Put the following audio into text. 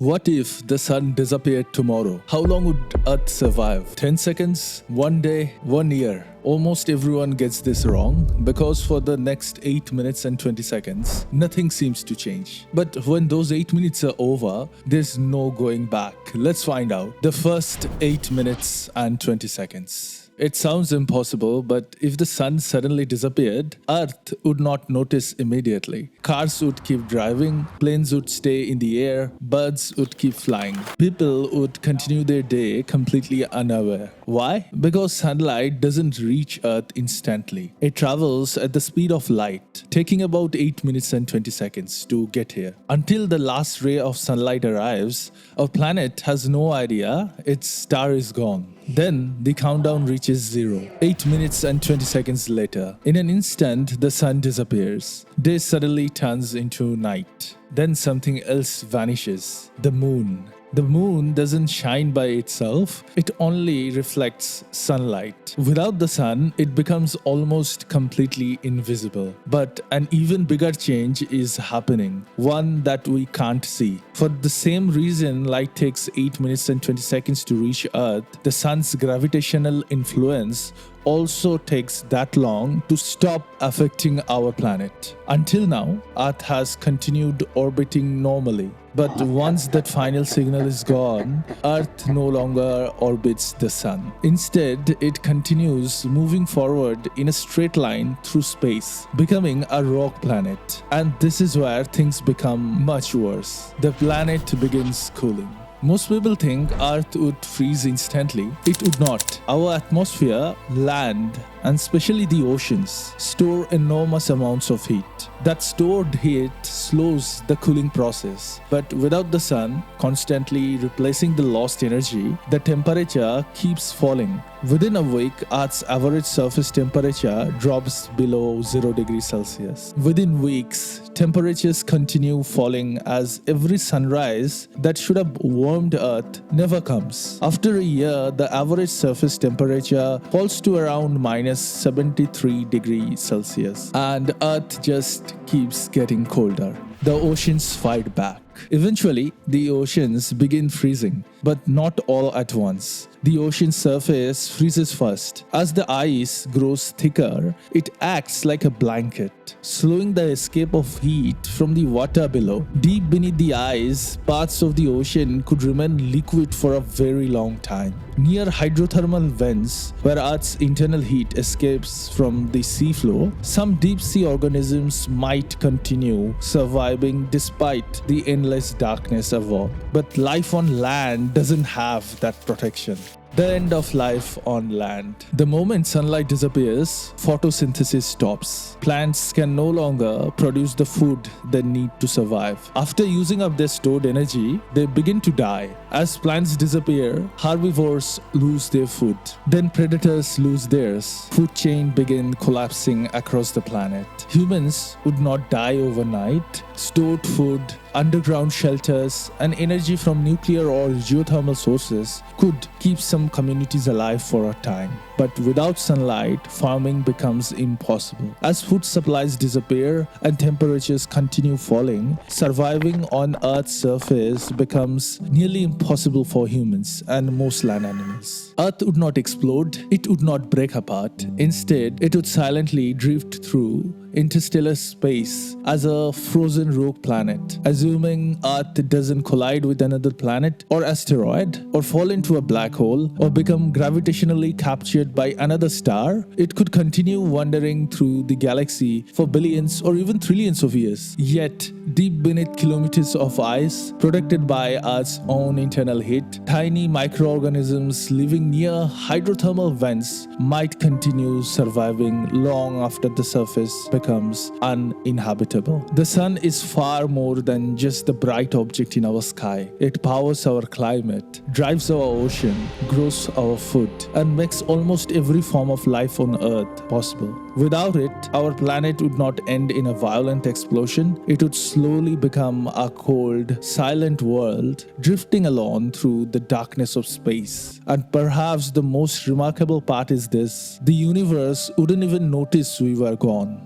What if the sun disappeared tomorrow? How long would Earth survive? 10 seconds? 1 day? 1 year? Almost everyone gets this wrong because for the next 8 minutes and 20 seconds, nothing seems to change. But when those 8 minutes are over, there's no going back. Let's find out. The first 8 minutes and 20 seconds. It sounds impossible, but if the sun suddenly disappeared, Earth would not notice immediately. Cars would keep driving, planes would stay in the air, birds would keep flying. People would continue their day completely unaware. Why? Because sunlight doesn't reach Earth instantly. It travels at the speed of light, taking about 8 minutes and 20 seconds to get here. Until the last ray of sunlight arrives, our planet has no idea its star is gone. Then the countdown reaches 0. 8 minutes and 20 seconds later, in an instant, the sun disappears. Day suddenly turns into night. Then something else vanishes. The moon. The moon doesn't shine by itself, it only reflects sunlight. Without the sun, it becomes almost completely invisible. But an even bigger change is happening, one that we can't see. For the same reason light takes 8 minutes and 20 seconds to reach Earth, the sun's gravitational influence also takes that long to stop affecting our planet. Until now, Earth has continued orbiting normally. But once that final signal is gone, Earth no longer orbits the sun. Instead, it continues moving forward in a straight line through space, becoming a rock planet. And this is where things become much worse. The planet begins cooling. Most people think Earth would freeze instantly. It would not. Our atmosphere, land, and especially the oceans, store enormous amounts of heat. That stored heat slows the cooling process. But without the sun constantly replacing the lost energy, the temperature keeps falling. Within a week, Earth's average surface temperature drops below 0 degrees Celsius. Within weeks, temperatures continue falling as every sunrise that should have warmed Earth never comes. After a year, the average surface temperature falls to around minus 73 degrees Celsius, and Earth just keeps getting colder. The oceans fight back. Eventually, the oceans begin freezing, but not all at once. The ocean surface freezes first. As the ice grows thicker, it acts like a blanket, slowing the escape of heat from the water below. Deep beneath the ice, parts of the ocean could remain liquid for a very long time. Near hydrothermal vents, where Earth's internal heat escapes from the seafloor, some deep-sea organisms might continue surviving despite the endless darkness above. But life on land doesn't have that protection. The end of life on land. The moment sunlight disappears, photosynthesis stops. Plants can no longer produce the food they need to survive. After using up their stored energy, they begin to die. As plants disappear, herbivores lose their food. Then predators lose theirs. Food chain begin collapsing across the planet. Humans would not die overnight. Stored food, underground shelters, and energy from nuclear or geothermal sources could keep some communities alive for a time. But without sunlight, farming becomes impossible. As food supplies disappear and temperatures continue falling, surviving on Earth's surface becomes nearly impossible for humans and most land animals. Earth would not explode, it would not break apart. Instead, it would silently drift through interstellar space as a frozen rogue planet. Assuming Earth doesn't collide with another planet or asteroid, or fall into a black hole, or become gravitationally captured by another star, it could continue wandering through the galaxy for billions or even trillions of years. Yet, deep beneath kilometers of ice, protected by Earth's own internal heat, tiny microorganisms living near hydrothermal vents might continue surviving long after the surface becomes uninhabitable. The sun is far more than just the bright object in our sky. It powers our climate, drives our ocean, grows our food, and makes almost every form of life on Earth possible. Without it, our planet would not end in a violent explosion. It would slowly become a cold, silent world, drifting along through the darkness of space. And perhaps the most remarkable part is this: the universe wouldn't even notice we were gone.